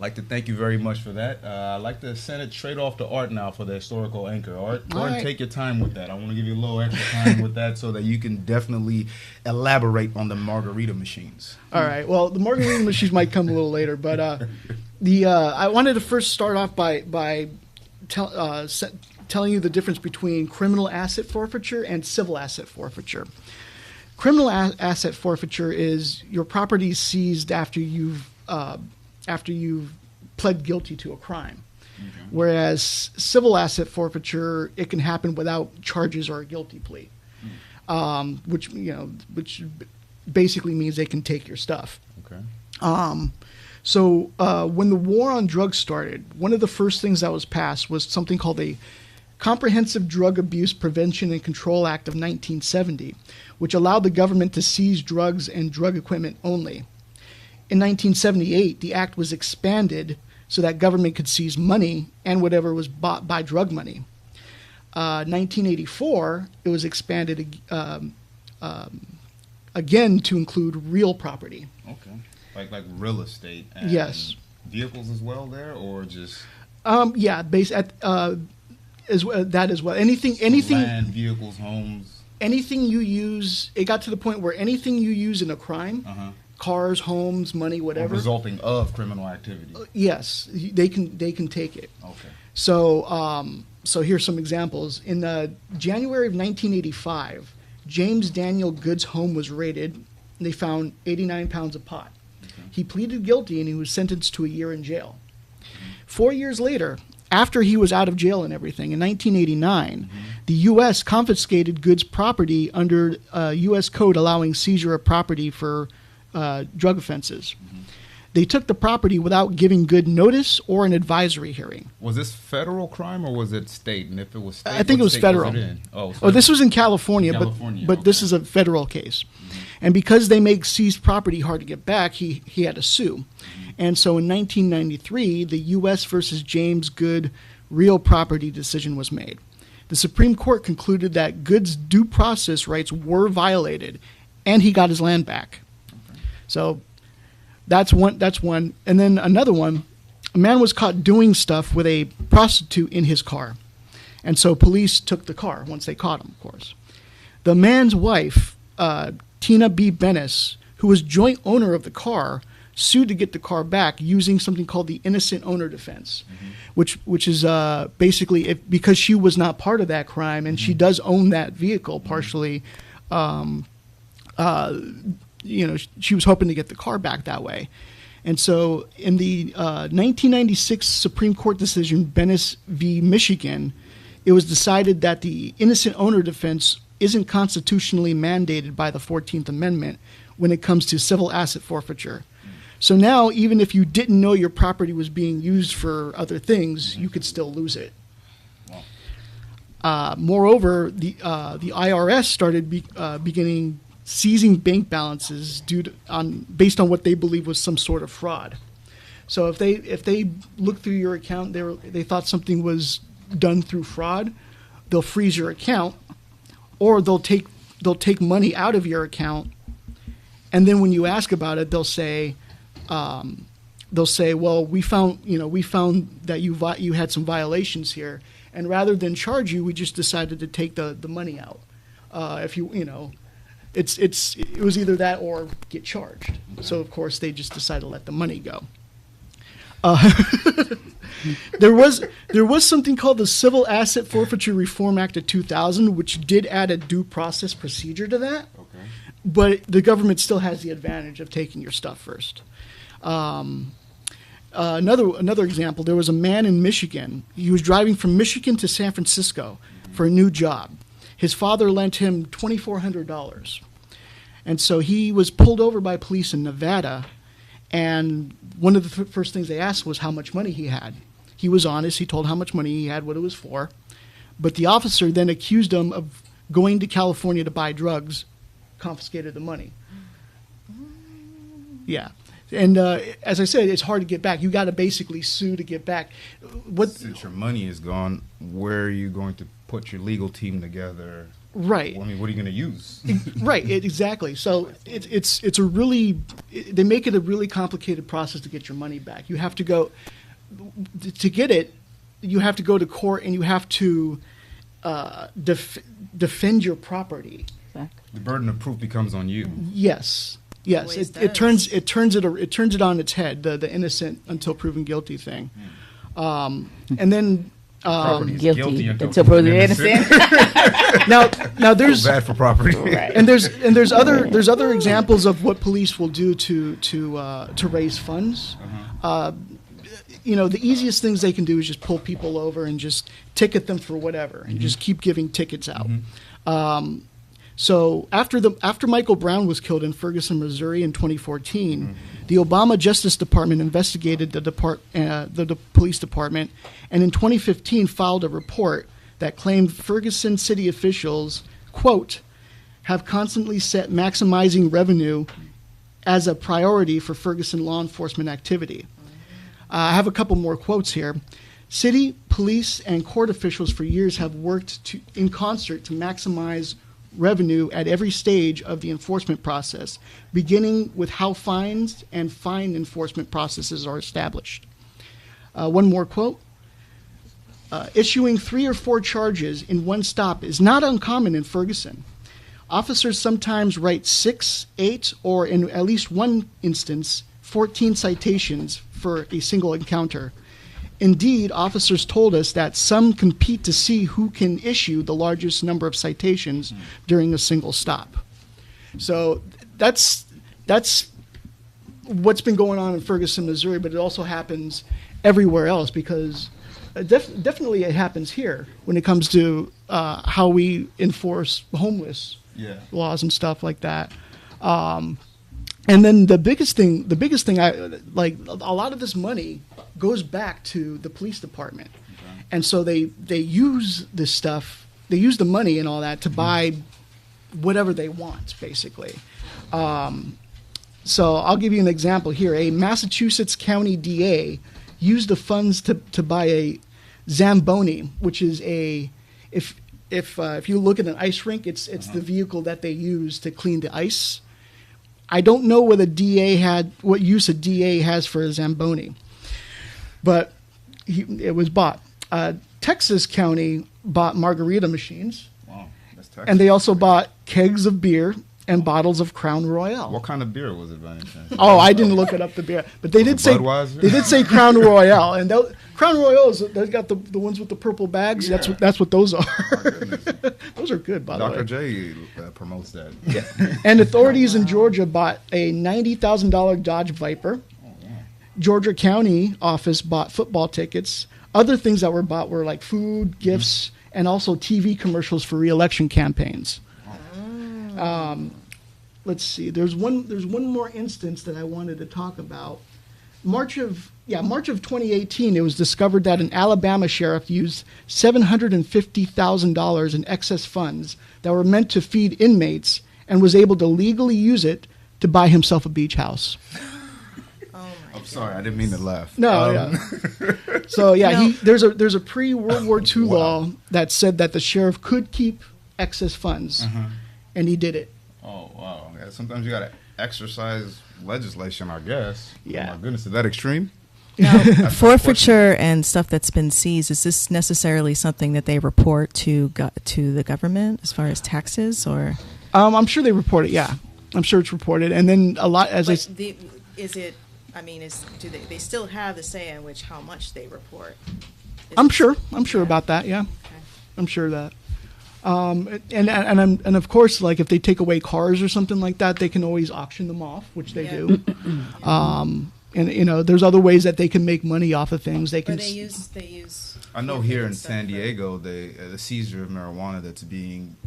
like to thank you very much for that. I'd like to send it straight off to Art now for the historical anchor. Art, go ahead and take your time with that. I want to give you a little extra time with that so that you can definitely elaborate on the margarita machines. All right. Well, the margarita machines might come a little later, but I wanted to first start off by telling you the difference between criminal asset forfeiture and civil asset forfeiture. Criminal asset forfeiture is your property seized after you've pled guilty to a crime, whereas civil asset forfeiture, it can happen without charges or a guilty plea, which basically means they can take your stuff. Okay. So when the war on drugs started, one of the first things that was passed was something called the Comprehensive Drug Abuse Prevention and Control Act of 1970, which allowed the government to seize drugs and drug equipment only. In 1978, the act was expanded so that government could seize money and whatever was bought by drug money. 1984, it was expanded again to include real property. Okay. Like real estate and yes. Vehicles as well there, or just that as well. Anything land, vehicles, homes. Anything you use, it got to the point where anything you use in a crime, cars, homes, money, whatever, or resulting of criminal activity. Yes, they can take it. Okay. So here's some examples. In January of 1985, James Daniel Good's home was raided, and they found 89 pounds of pot. Okay. He pleaded guilty, and he was sentenced to a year in jail. 4 years later, after he was out of jail and everything, in 1989, the U.S. confiscated Good's property under U.S. code allowing seizure of property for drug offenses. They took the property without giving Good notice or an advisory hearing. Was this federal crime or was it state? And if it was state, I think it was federal. This was in California, but this is a federal case. And because they make seized property hard to get back, he had to sue. And so in 1993, the U.S. versus James Good real property decision was made. The Supreme Court concluded that Good's due process rights were violated, and he got his land back. Okay. So that's one. And then another one, a man was caught doing stuff with a prostitute in his car. And so police took the car once they caught him, of course. The man's wife, Tina B. Bennis, who was joint owner of the car, sued to get the car back using something called the innocent owner defense, which is basically because she was not part of that crime and she does own that vehicle partially. She was hoping to get the car back that way. And so in the 1996 Supreme Court decision, Bennis v. Michigan, it was decided that the innocent owner defense isn't constitutionally mandated by the 14th Amendment when it comes to civil asset forfeiture. So now, even if you didn't know your property was being used for other things, you could still lose it. Moreover, the IRS started beginning seizing bank balances based on what they believe was some sort of fraud. So if they look through your account, they thought something was done through fraud, they'll freeze your account, or they'll take money out of your account, and then when you ask about it, they'll say, well, we found that you had some violations here, and rather than charge you, we just decided to take the money out. It was either that or get charged. So of course they just decided to let the money go. There was something called the Civil Asset Forfeiture Reform Act of 2000, which did add a due process procedure to that. Okay. But the government still has the advantage of taking your stuff first. Another example, there was a man in Michigan. He was driving from Michigan to San Francisco for a new job. His father lent him $2,400. And so he was pulled over by police in Nevada, and one of the first things they asked was how much money he had. He was honest. He told how much money he had, what it was for. But the officer then accused him of going to California to buy drugs, confiscated the money. Yeah. And as I said, it's hard to get back. You got to basically sue to get back. Since your money is gone, where are you going to put your legal team together Right. Well, I mean, what are you going to use? Right. Exactly. So it's a really they make it a really complicated process to get your money back. You have to go to get it. You have to go to court and you have to defend your property. The burden of proof becomes on you. Yes. Yes. It turns it on its head. The innocent until proven guilty thing. And then. Guilty until proven innocent. now there's bad for property, right. and there's other examples of what police will do to raise funds. The easiest things they can do is just pull people over and just ticket them for whatever, and just keep giving tickets out. So after Michael Brown was killed in Ferguson, Missouri in 2014, the Obama Justice Department investigated the police department, and in 2015 filed a report that claimed Ferguson city officials, quote, have constantly set maximizing revenue as a priority for Ferguson law enforcement activity. I have a couple more quotes here. City, police, and court officials for years have worked in concert to maximize revenue at every stage of the enforcement process, beginning with how fines and fine enforcement processes are established. One more quote. Issuing 3 or 4 charges in one stop is not uncommon in Ferguson. Officers sometimes write 6, 8, or in at least one instance, 14 citations for a single encounter. Indeed, officers told us that some compete to see who can issue the largest number of citations during a single stop. So that's what's been going on in Ferguson, Missouri, but it also happens everywhere else because definitely it happens here when it comes to how we enforce homeless laws and stuff like that. And then the biggest thing I like, a lot of this money goes back to the police department. Okay. And so they use this stuff, they use the money and all that to buy whatever they want, basically. So I'll give you an example here. A Massachusetts County DA used the funds to buy a Zamboni, which is if you look at an ice rink, it's the vehicle that they use to clean the ice. I don't know what use a DA has for a Zamboni, but it was bought. Texas County bought margarita machines. Wow, that's Texas. And they also bought kegs of beer and bottles of Crown Royale. What kind of beer was it by any chance? Oh, I didn't look it up, the beer, but they did say Budweiser? They did say Crown Royale, and Crown Royale they've got the ones with the purple bags. Yeah. That's what those are. Those are good, by the way. Dr. J promotes that. Yeah. And authorities in Georgia bought a $90,000 Dodge Viper. Oh, wow. Georgia County office bought football tickets. Other things that were bought were like food, gifts, and also TV commercials for re-election campaigns. Let's see. There's one more instance that I wanted to talk about. March of 2018, it was discovered that an Alabama sheriff used $750,000 in excess funds that were meant to feed inmates and was able to legally use it to buy himself a beach house. I'm sorry, I didn't mean to laugh. No, yeah. So yeah, there's a pre-World War II law that said that the sheriff could keep excess funds, and he did it. Oh wow! Yeah, sometimes you gotta exercise legislation, I guess. Yeah. Oh my goodness, is that extreme? Now, forfeiture and stuff that's been seized, is this necessarily something that they report to the government as far as taxes, or? I'm sure they report it. Yeah, I'm sure it's reported, and then a lot do they still have the say in which how much they report? I'm sure about that. Yeah, okay. I'm sure of that. And of course, like if they take away cars or something like that, they can always auction them off, which they do. And there's other ways that they can make money off of things. They use. I know here in San Diego, the seizure of marijuana that's being,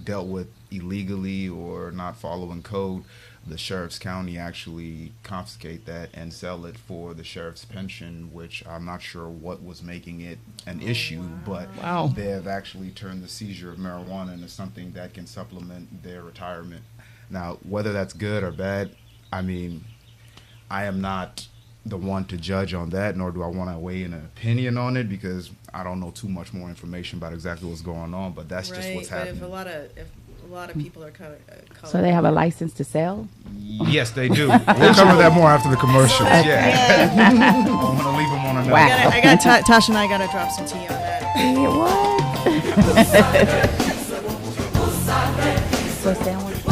dealt with illegally or not following code, the sheriff's county actually confiscate that and sell it for the sheriff's pension, which I'm not sure what was making it an issue, but they have actually turned the seizure of marijuana into something that can supplement their retirement. Now, whether that's good or bad, I mean, I am not the one to judge on that, nor do I want to weigh in an opinion on it, because I don't know too much more information about exactly what's going on. But that's just what's happening. But if a lot of people are color. So they have a license to sell? Yes, they do. We'll cover that more after the commercials. Yeah. I want to leave them on another. Wow. I got Tasha and I got to drop some tea on that. What? So sandwich.